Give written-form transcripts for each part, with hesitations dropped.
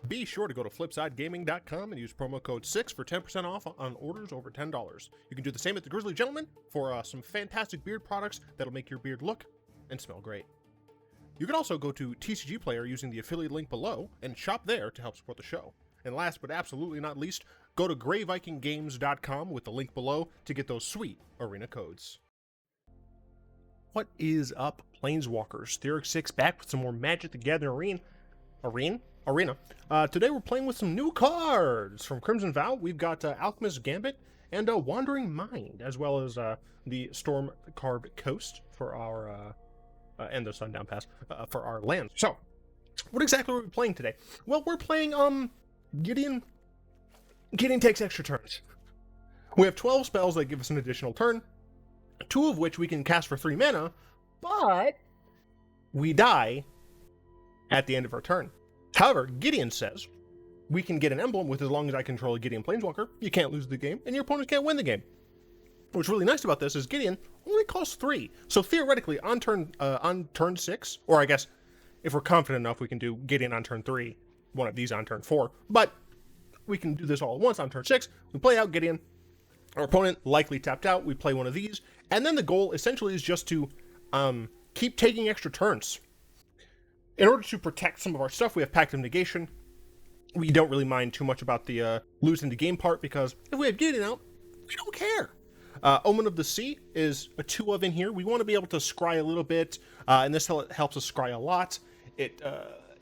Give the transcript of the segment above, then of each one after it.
Be sure to go to flipsidegaming.com and use promo code 6 for 10% off on orders over $10. You can do the same at the Grizzly Gentleman for some fantastic beard products that'll make your beard look and smell great. You can also go to TCG Player using the affiliate link below and shop there to help support the show. And last but absolutely not least, go to greyvikinggames.com with the link below to get those sweet arena codes. What is up, Planeswalkers? Theoric 6 back with some more Magic the Gathering Arena. Today we're playing with some new cards. From Crimson Vow, we've got Alchemist Gambit and Wandering Mind, as well as the Stormcarved Coast for our, and the Sundown Pass for our lands. So, what exactly are we playing today? Well, we're playing, Gideon takes extra turns. We have 12 spells that give us an additional turn, 2 of which we can cast for 3 mana, but we die at the end of our turn. However, Gideon says we can get an emblem with as long as I control a Gideon Planeswalker. You can't lose the game, and your opponents can't win the game. What's really nice about this is Gideon only costs 3. So theoretically, on turn 6, or I guess if we're confident enough, we can do Gideon on turn 3, one of these on turn 4. But we can do this all at once on turn 6. We play out Gideon. Our opponent likely tapped out. We play one of these, and then the goal essentially is just to keep taking extra turns. In order to protect some of our stuff, we have Pact of Negation. We don't really mind too much about the losing the game part, because if we have Gideon out, we don't care. Omen of the Sea is a 2 of in here. We want to be able to scry a little bit, and this helps us scry a lot. It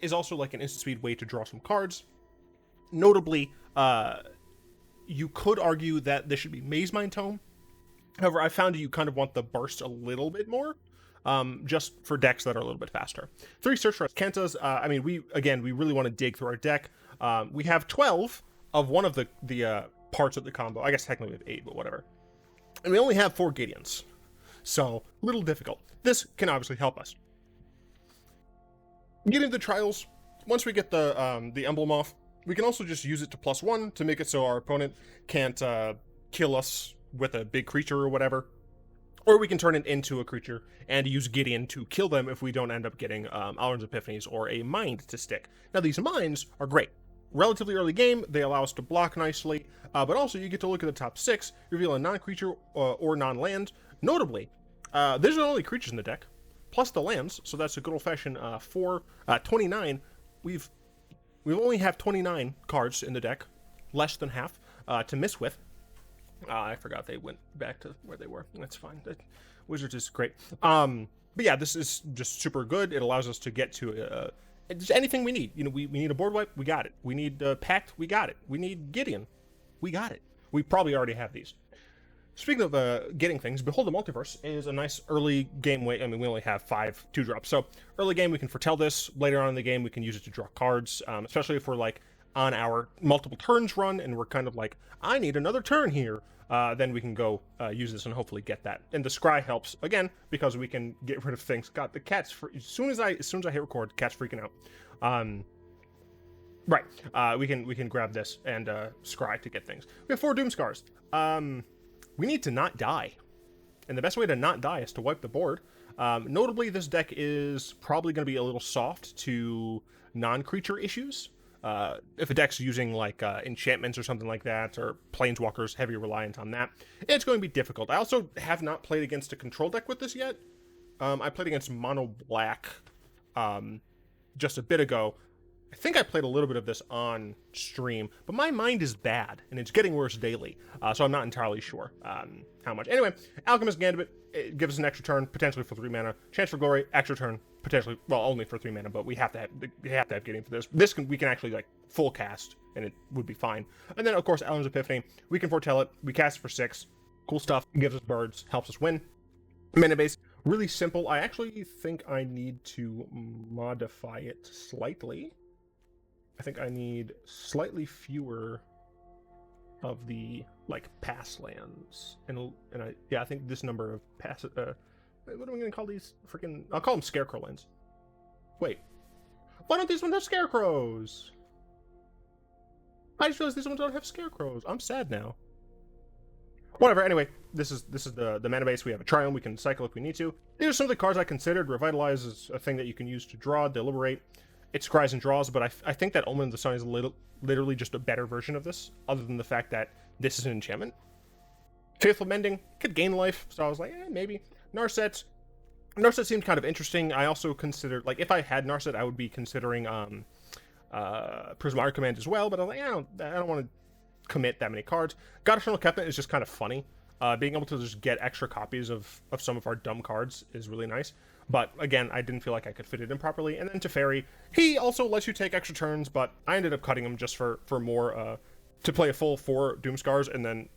is also like an instant speed way to draw some cards. Notably, you could argue that this should be Maze Mind Tome. However, I found you kind of want the burst a little bit more. Just for decks that are a little bit faster. 3 search for Azcantas. I mean, we really want to dig through our deck. We have 12 of one of the parts of the combo. I guess technically we have 8, but whatever. And we only have 4 Gideons, so a little difficult. This can obviously help us. Getting the trials. Once we get the emblem off, we can also just use it to +1 to make it so our opponent can't kill us with a big creature or whatever. Or we can turn it into a creature and use Gideon to kill them if we don't end up getting Alrund's Epiphanies or a Mind to stick. Now, these Minds are great. Relatively early game, they allow us to block nicely, but also you get to look at the top 6, reveal a non-creature or non-land. Notably, these are the only creatures in the deck, plus the lands, so that's a good old-fashioned 29. We only have 29 cards in the deck, less than half, to miss with. I forgot they went back to where they were. That's fine. Wizards is great. But yeah, this is just super good. It allows us to get to just anything we need. You know, we need a board wipe, we got it. We need Pact, we got it. We need Gideon, we got it. We probably already have these. Speaking of getting things, Behold the Multiverse is a nice early game way. I mean, we only have 5 2-drops. So early game, we can foretell this. Later on in the game, we can use it to draw cards, especially if we're like on our multiple turns run and we're kind of like, I need another turn here, then we can go use this and hopefully get that. And the scry helps again because we can get rid of things. God, the cat's as soon as I hit record, cat's freaking out. Right, we can grab this and scry to get things. We have 4 Doomskars. We need to not die, and the best way to not die is to wipe the board. Notably, this deck is probably going to be a little soft to non-creature issues. If a deck's using like enchantments or something like that, or planeswalkers, heavy reliance on that, it's going to be difficult. I also have not played against a control deck with this yet. I played against mono black just a bit ago. I think I played a little bit of this on stream, but my mind is bad and it's getting worse daily, so I'm not entirely sure how much. Anyway, Alchemist Gambit, it gives us an extra turn, potentially for 3 mana. Chance for Glory, extra turn, potentially, well, only for 3 mana, but we have to have Gideon for this. We can actually like full cast, and it would be fine. And then of course, Alrund's Epiphany, we can foretell it. We cast it for 6, cool stuff. Gives us birds, helps us win. Mana base, really simple. I actually think I need to modify it slightly. I think I need slightly fewer of the like pass lands, and I think this number of pass. What am I gonna call these? Freaking! I'll call them scarecrow lands. Wait, why don't these ones have scarecrows? I just realized these ones don't have scarecrows. I'm sad now. Whatever. Anyway, this is the mana base. We have a Triome. We can cycle if we need to. These are some of the cards I considered. Revitalize is a thing that you can use to draw, deliberate. It's Scries and Draws, but I think that Omen of the Sun is literally just a better version of this, other than the fact that this is an enchantment. Faithful Mending could gain life, so I was like, maybe. Narset seemed kind of interesting. I also considered, like, if I had Narset, I would be considering Prismari Command as well, but I'm like, I don't want to commit that many cards. God Eternal Captain is just kind of funny. Being able to just get extra copies of some of our dumb cards is really nice. But again, I didn't feel like I could fit it in properly. And then Teferi, he also lets you take extra turns, but I ended up cutting him just for more, to play a full 4 Doomskars and then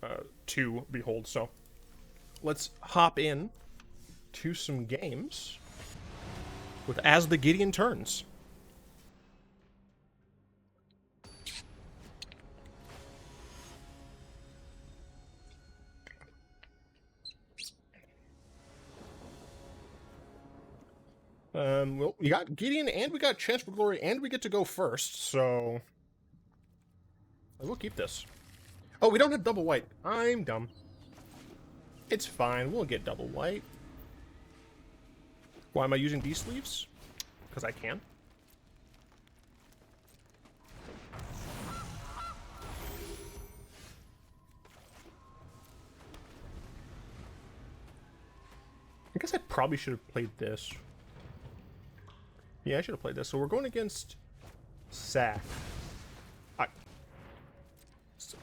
2 Behold. So let's hop in to some games with As the Gideon Turns. Well, we got Gideon and we got Chance for Glory and we get to go first, so we'll keep this. Oh, we don't have double white. I'm dumb. It's fine. We'll get double white. Why am I using these sleeves? Because I can. I guess I probably should have played this. Yeah, I should have played this. So we're going against Sack.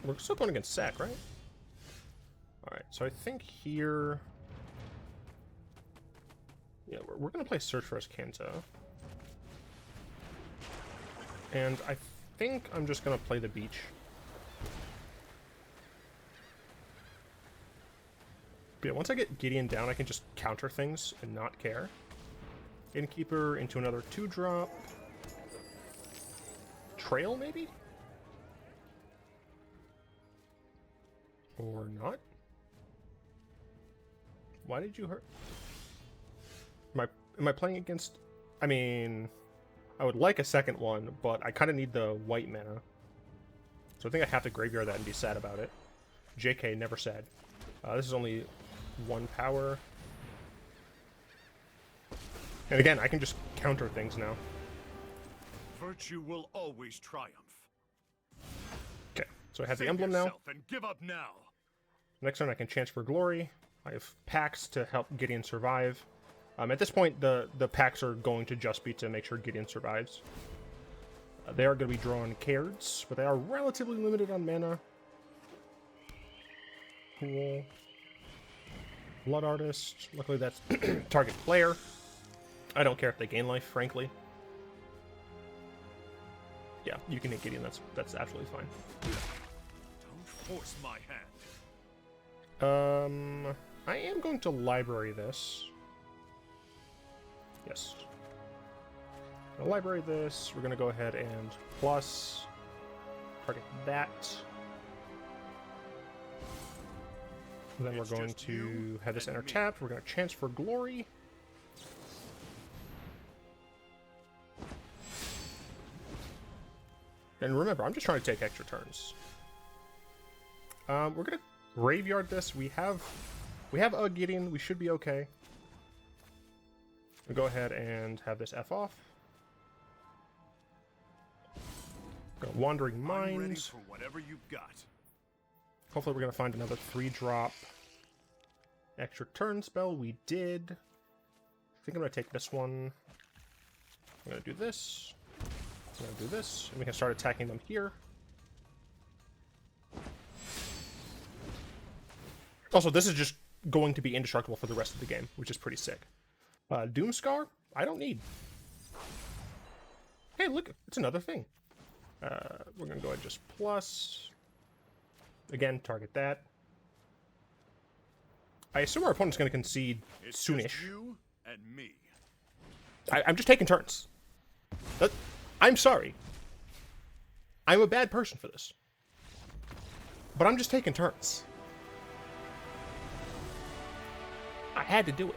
We're still going against Sack, right? Alright, so I think here... Yeah, we're going to play Search for Azcanta. And I think I'm just going to play the Beach. But yeah, once I get Gideon down, I can just counter things and not care. Innkeeper into another 2-drop. Trail, maybe? Or not? Why did you hurt? Am I playing against... I mean... I would like a second one, but I kind of need the white mana. So I think I have to graveyard that and be sad about it. JK, never sad. This is only 1 power. And again, I can just counter things now. Virtue will always triumph. Okay, so I have the emblem now. And give up now. Next turn I can Chance for Glory. I have packs to help Gideon survive. At this point, the packs are going to just be to make sure Gideon survives. They are going to be drawing cards, but they are relatively limited on mana. Cool. Blood Artist. Luckily that's target player. I don't care if they gain life, frankly. Yeah, you can hit Gideon. That's absolutely fine. Don't force my hand. I am going to library this. Yes. I'll library this. We're going to go ahead and plus target that. And then we're going to have this enter tapped. We're going to Chance for Glory. And remember, I'm just trying to take extra turns. We're going to graveyard this. We have a Gideon. We should be okay. We'll go ahead and have this F off. Got Wandering Mind. I'm ready for whatever you've got. Hopefully we're going to find another 3-drop extra turn spell. We did. I think I'm going to take this one. I'm going to do this. I'm going to do this. And we can start attacking them here. Also, this is just going to be indestructible for the rest of the game, which is pretty sick. Doomskar? I don't need. Hey, look, it's another thing. We're going to go ahead and just plus. Again, target that. I assume our opponent's going to concede soonish. Just you and me. I'm just taking turns. I'm sorry. I'm a bad person for this. But I'm just taking turns. I had to do it.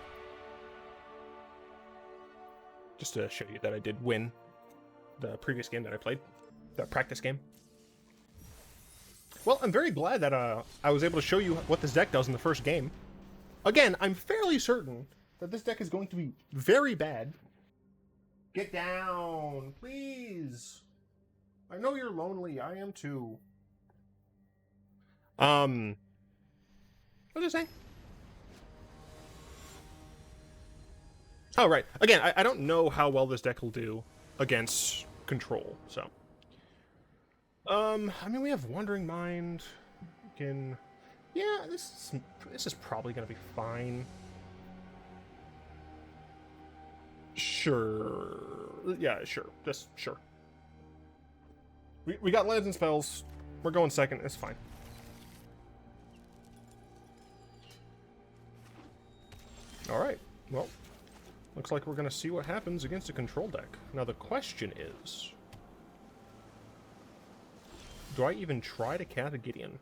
Just to show you that I did win the previous game that I played. The practice game. Well, I'm very glad that I was able to show you what this deck does in the first game. Again, I'm fairly certain that this deck is going to be very bad. Get down, please. I know you're lonely. I am too. What did I say? Oh, right. Again, I don't know how well this deck will do against Control, so. I mean, we have Wandering Mind. We can... Yeah, this is probably going to be fine. Sure. Yeah, sure. Just sure. We got lands and spells. We're going second. It's fine. Alright. Well, looks like we're going to see what happens against a Control deck. Now, the question is... Do I even try to cast a Gideon?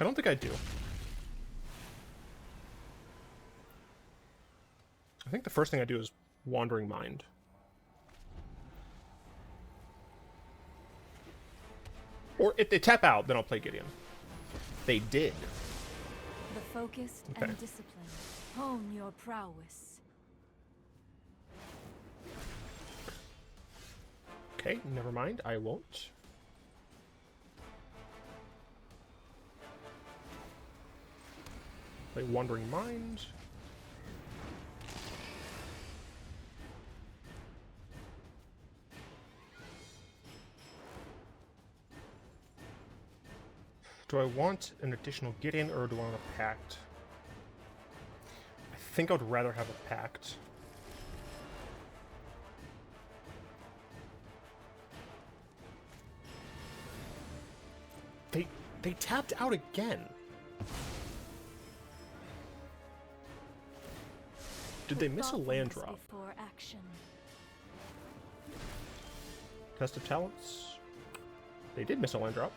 I don't think I do. I think the first thing I do is Wandering Mind. Or if they tap out, then I'll play Gideon. They did. The focused and disciplined hone your prowess. Okay, never mind. I won't. Play Wandering Mind. Do I want an additional Gideon or do I want a Pact? I think I would rather have a Pact. They tapped out again. Did they miss a land drop? Test of Talents. They did miss a land drop.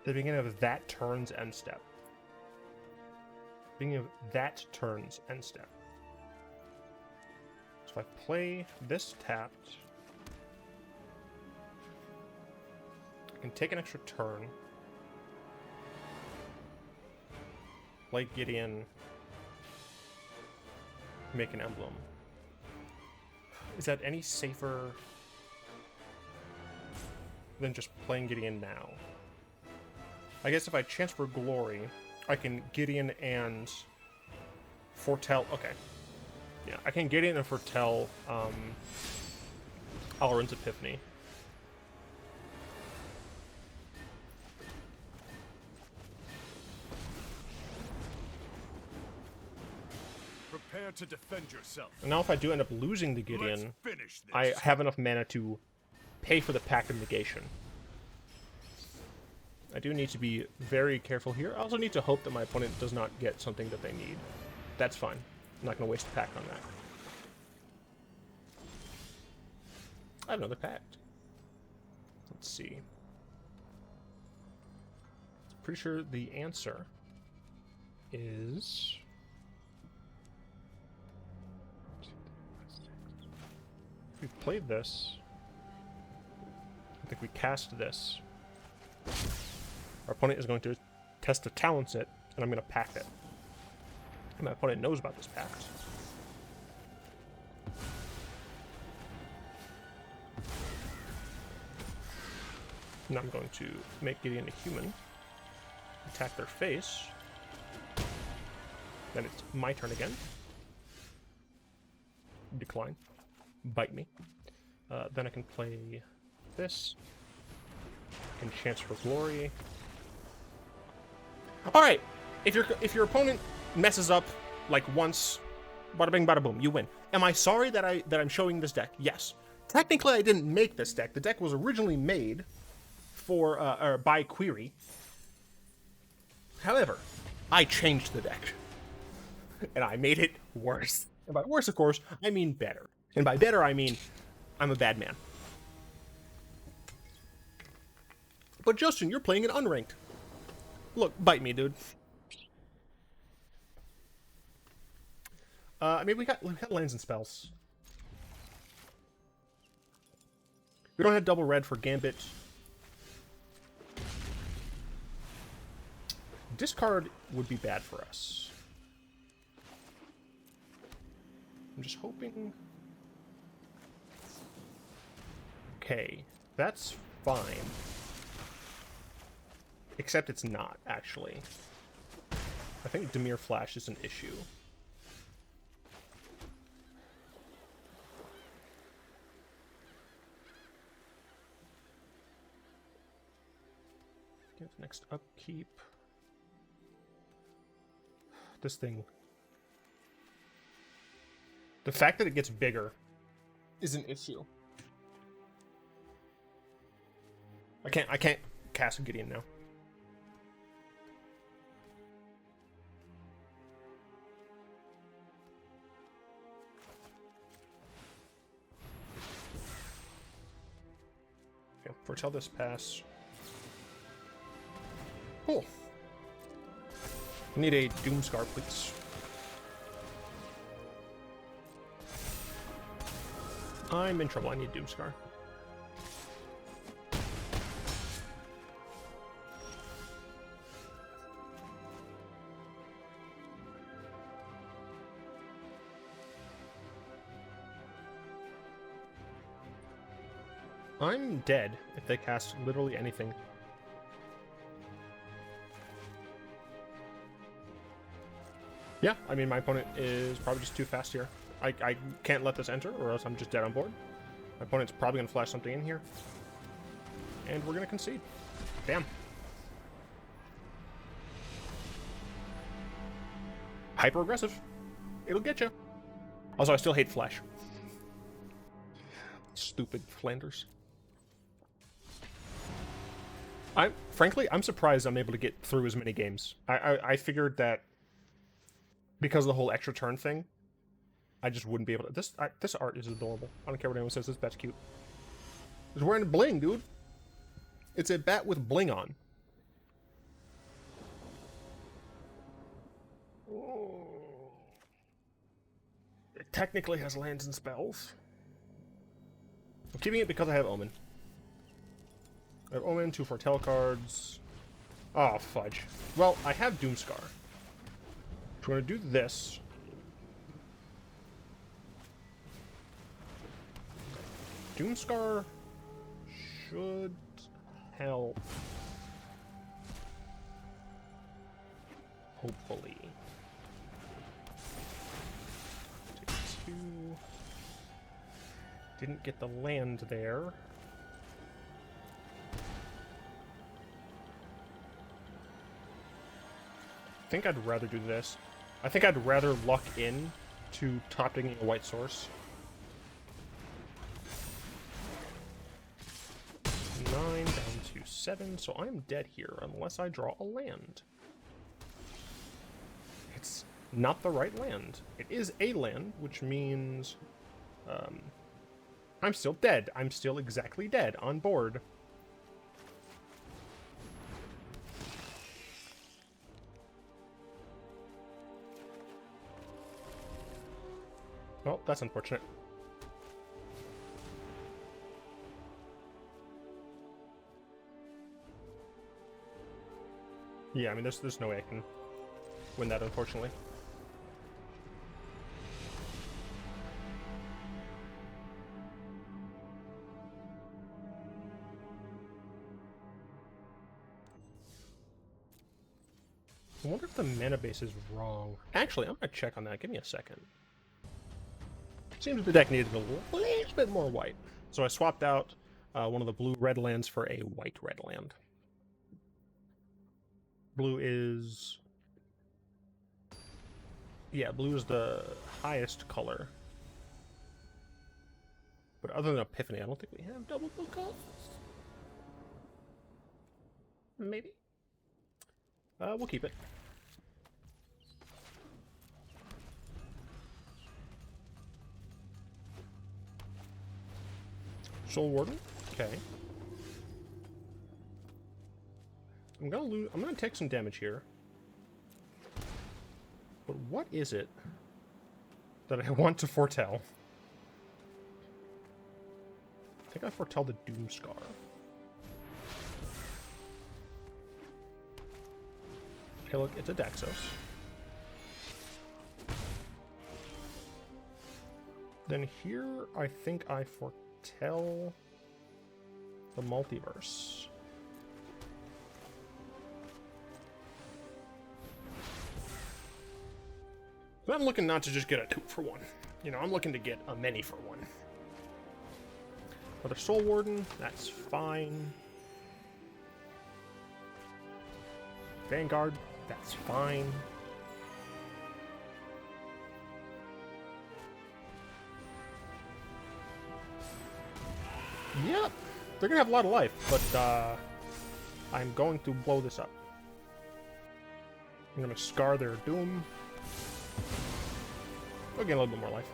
The beginning of that turn's end step. Beginning of that turn's end step. So if I play this tapped, I can take an extra turn. Play Gideon. Make an emblem. Is that any safer than just playing Gideon now? I guess if I chance for Glory, I can Gideon and foretell... Okay. Yeah, I can Gideon and foretell Alrund's Epiphany. Prepare to defend yourself. And now if I do end up losing the Gideon, I have enough mana to pay for the Pact of Negation. I do need to be very careful here. I also need to hope that my opponent does not get something that they need. That's fine. I'm not going to waste a Pact on that. I have another Pact. Let's see. Pretty sure the answer is... If we played this, I think we cast this. Our opponent is going to test the talents it, and I'm going to pact it. And my opponent knows about this pact. And I'm going to make Gideon a human, attack their face. Then it's my turn again. Decline. Bite me. Then I can play this. I can chance for Glory. All right. If your opponent messes up like once, bada bing, bada boom, you win. Am I sorry that I'm showing this deck? Yes. Technically, I didn't make this deck. The deck was originally made for or by Query. However, I changed the deck, and I made it worse. And by worse, of course, I mean better. And by better, I mean I'm a bad man. But Justin, you're playing an unranked. Look, bite me, dude. I mean, we got lands and spells. We don't have double red for Gambit. Discard would be bad for us. I'm just hoping... Okay, that's fine. Except it's not, actually. I think Dimir Flash is an issue. Give next upkeep. This thing. The fact that it gets bigger is an issue. I can't cast Gideon now. Okay, foretell this pass. Cool. I need a Doomskar, please. I'm in trouble. I need Doomskar. I'm dead if they cast literally anything. Yeah, I mean, my opponent is probably just too fast here. I can't let this enter, or else I'm just dead on board. My opponent's probably going to flash something in here. And we're going to concede. Bam. Hyper-aggressive. It'll get you. Also, I still hate Flash. Stupid Flanders. Frankly, I'm surprised I'm able to get through as many games. I figured that because of the whole extra turn thing, I just wouldn't be able to. This art is adorable. I don't care what anyone says. This bat's cute. It's wearing bling, dude. It's a bat with bling on. Oh. It technically has lands and spells. I'm keeping it because I have Omen. I have Omen, 2 foretell cards. Oh, fudge. Well, I have Doomskar. So we're going to do this. Doomskar should help. Hopefully. Take 2. Didn't get the land there. I think I'd rather do this. I think I'd rather luck in to topping a white source. 9 down to 7, so I'm dead here unless I draw a land. It's not the right land. It is a land, which means I'm still dead. I'm still exactly dead on board. Oh, that's unfortunate. Yeah, I mean, there's no way I can win that, unfortunately. I wonder if the mana base is wrong. Actually, I'm gonna check on that. Give me a second. Seems the deck needed a little bit more white. So I swapped out one of the blue-red lands for a white-red land. Blue is... Yeah, blue is the highest color. But other than Epiphany, I don't think we have double blue colors. Maybe. We'll keep it. Soul Warden? Okay. I'm gonna take some damage here. But what is it? that I want to foretell. I think I foretell the Doomskar. Okay, look, it's a Dexos. Then here, I think I foretell the Multiverse. But I'm looking not to just get a 2 for 1. You know, I'm looking to get a many for 1. Another Soul Warden, that's fine. Vanguard, that's fine. Yep, they're gonna have a lot of life, but I'm going to blow this up. I'm gonna scar their Doom. We'll get a little bit more life.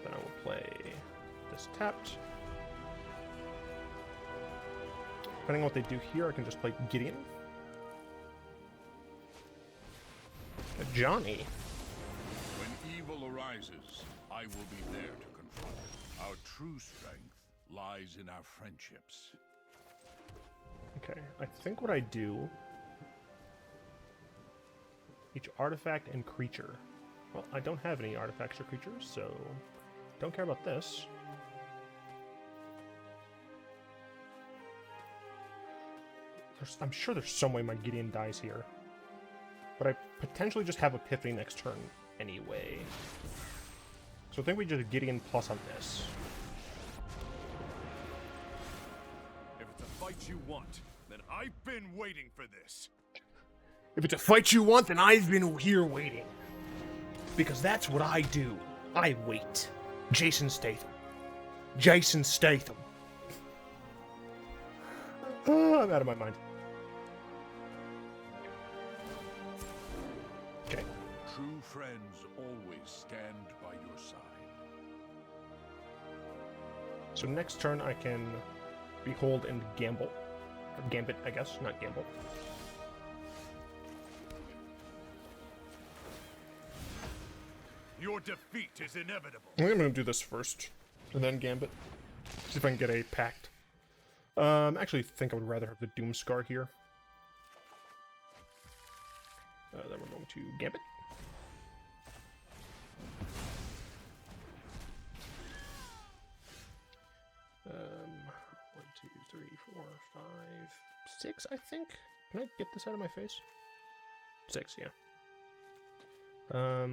Then I will play this tapped. Depending on what they do here, I can just play Gideon. A Johnny. When evil arises, I will be there to confront it. Our true strength lies in our friendships. Okay, I think what I do... Each artifact and creature. Well, I don't have any artifacts or creatures, so... Don't care about this. I'm sure there's some way my Gideon dies here. But I potentially just have Epiphany next turn anyway. So I think we just Gideon plus on this. If it's a fight you want, then I've been waiting for this. If it's a fight you want, then I've been here waiting. Because that's what I do. I wait. Jason Statham. Jason Statham. Oh, I'm out of my mind. Okay. True friends always stand by your side. So next turn I can Behold and Gamble. Or Gambit, I guess, not Gamble. Your defeat is inevitable. I'm gonna do this first, and then Gambit. See if I can get a Pact. Actually, think I would rather have the Doomskar here. Then we're going to Gambit. One, two, three, 4, 5, 6, I think. Can I get this out of my face? 6, yeah. I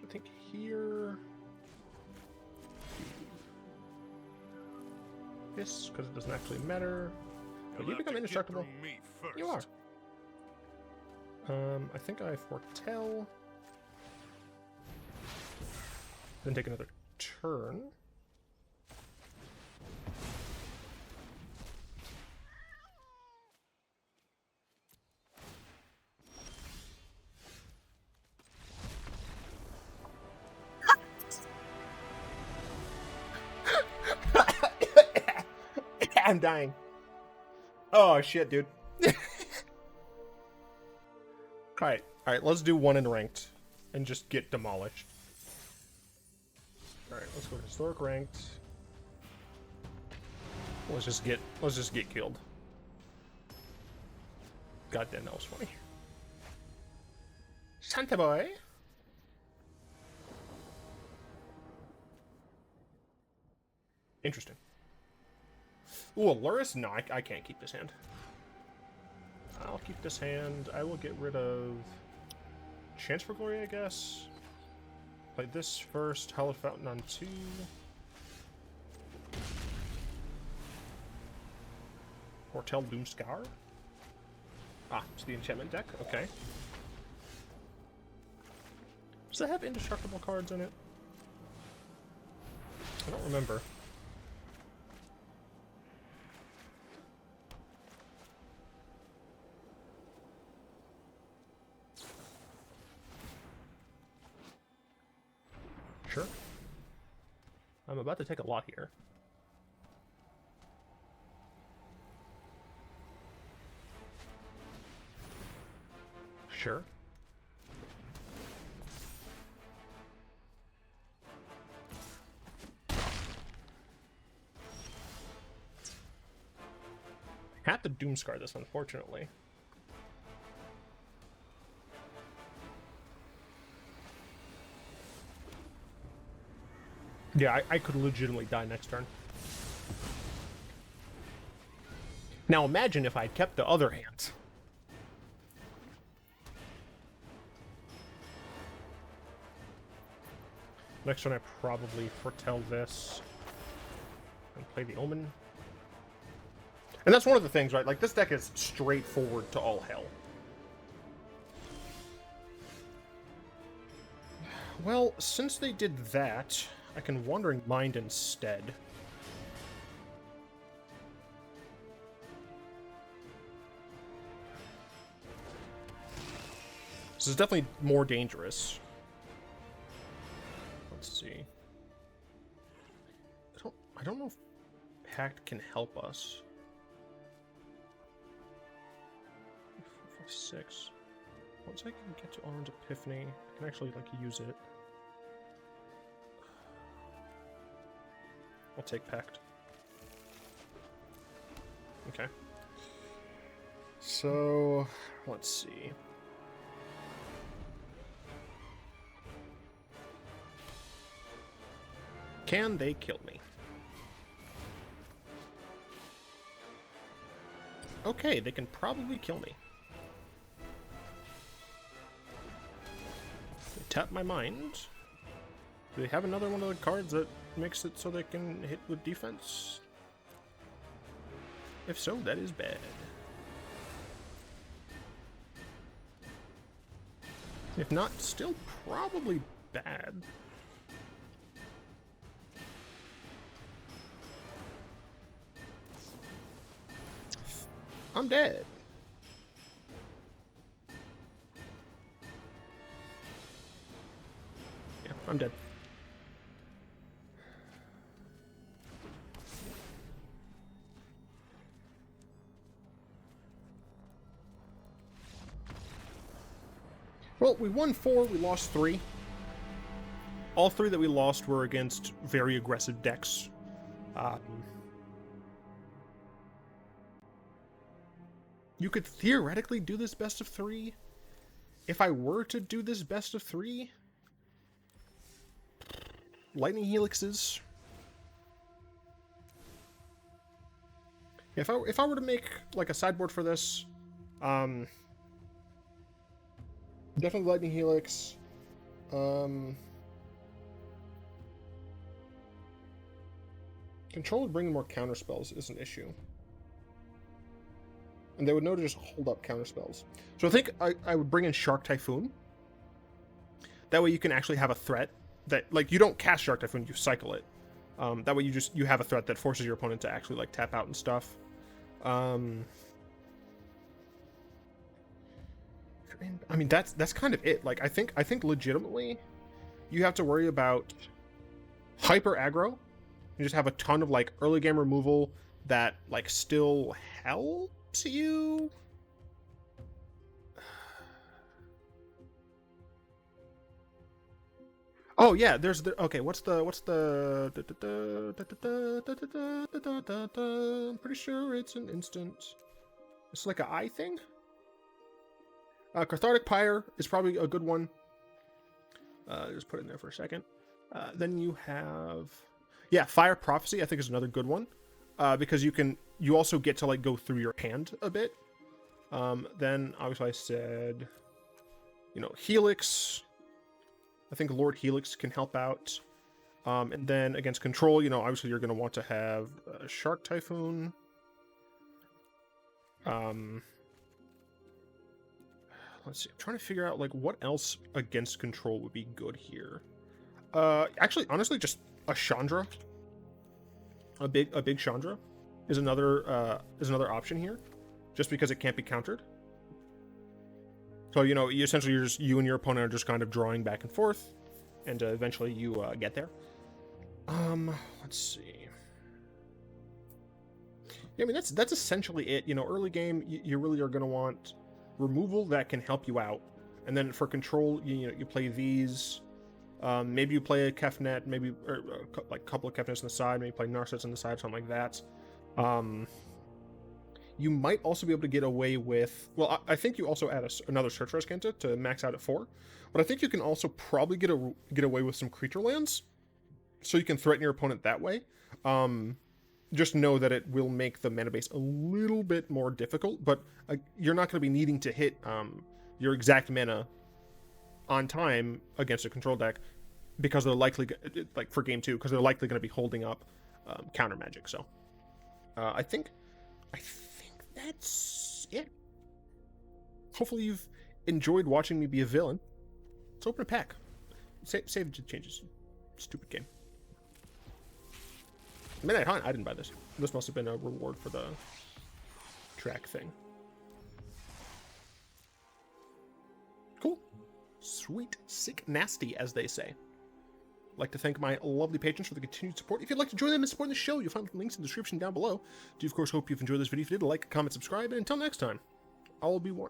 think here. This, because it doesn't actually matter. But you become indestructible. You are. I think I foretell. Then take another turn. I'm dying. Oh shit, dude. Alright, let's do one in ranked and just get demolished. Alright, let's go to historic ranked. Let's just get killed. God damn, that was funny. Santa boy. Interesting. Ooh, Luris? No, I can't keep this hand. I'll keep this hand. I will get rid of Chance for Glory, I guess. Play this first. Hallowed Fountain on 2. Foretell Doomskar. Ah, it's the enchantment deck. Okay. Does it have indestructible cards in it? I don't remember. Sure. I'm about to take a lot here. Sure. Had to Doomskar this, unfortunately. Yeah, I could legitimately die next turn. Now imagine if I'd kept the other hand. Next turn I probably foretell this and play the Omen. And that's one of the things, right? Like, this deck is straightforward to all hell. Well, since they did that, I can Wandering Mind instead. This is definitely more dangerous. Let's see. I don't know if Pact can help us. 4, 5, 6. Once I can get to Alrund's Epiphany, I can actually, like, use it. I'll take Pact. Okay. So, let's see. Can they kill me? Okay, they can probably kill me. They tap my mind. Do they have another one of the cards that makes it so they can hit with defense? If so, that is bad. If not, still probably bad. I'm dead. Yeah, I'm dead. Well, we won 4, we lost 3. All 3 that we lost were against very aggressive decks. You could theoretically do this best of 3. If I were to do this best of 3, Lightning Helixes. If I were to make like a sideboard for this, definitely Lightning Helix. Control would bring more counter spells is an issue. And they would know to just hold up counter spells. So I think I would bring in Shark Typhoon. That way you can actually have a threat that, like, you don't cast Shark Typhoon, you cycle it. That way you have a threat that forces your opponent to actually, like, tap out and stuff. I mean, that's kind of it. Like, I think legitimately you have to worry about hyper aggro. You just have a ton of, like, early game removal that, like, still helps you. Oh yeah, there's the okay. What's the? I'm pretty sure it's an instant. It's like an eye thing. Cathartic Pyre is probably a good one. Just put it in there for a second. Then you have, yeah, Fire Prophecy. I think is another good one, because you also get to, like, go through your hand a bit. Then obviously I said, Helix. I think Lord Helix can help out. And then against Control, obviously you're going to want to have Shark Typhoon. Let's see. I'm trying to figure out, like, what else against Control would be good here. Actually, honestly, just a Chandra. A big Chandra is another option here, just because it can't be countered. So, you essentially, you and your opponent are just kind of drawing back and forth, and eventually you get there. Let's see. Yeah, I mean, that's essentially it. Early game, you really are going to want removal that can help you out And then for control, you play these. Maybe you play a Kefnet, maybe like a couple of Kefnets on the side, maybe play Narcissus on the side, something like that. You might also be able to get away with, well, I think you also add another search for Azcanta to max out at 4, but I think you can also probably get away with some creature lands, so you can threaten your opponent that way. Just know that it will make the mana base a little bit more difficult, but you're not going to be needing to hit your exact mana on time against a control deck, because they're likely, like for game 2, because they're likely going to be holding up counter magic. So I think that's it. Hopefully you've enjoyed watching me be a villain. Let's open a pack. Save changes. Stupid game. Midnight Hunt, I didn't buy this. This must have been a reward for the track thing. Cool. Sweet, sick, nasty, as they say. I'd like to thank my lovely patrons for the continued support. If you'd like to join them and support the show, you'll find links in the description down below. Do, of course, hope you've enjoyed this video. If you did, like, comment, subscribe, and until next time, I'll be one.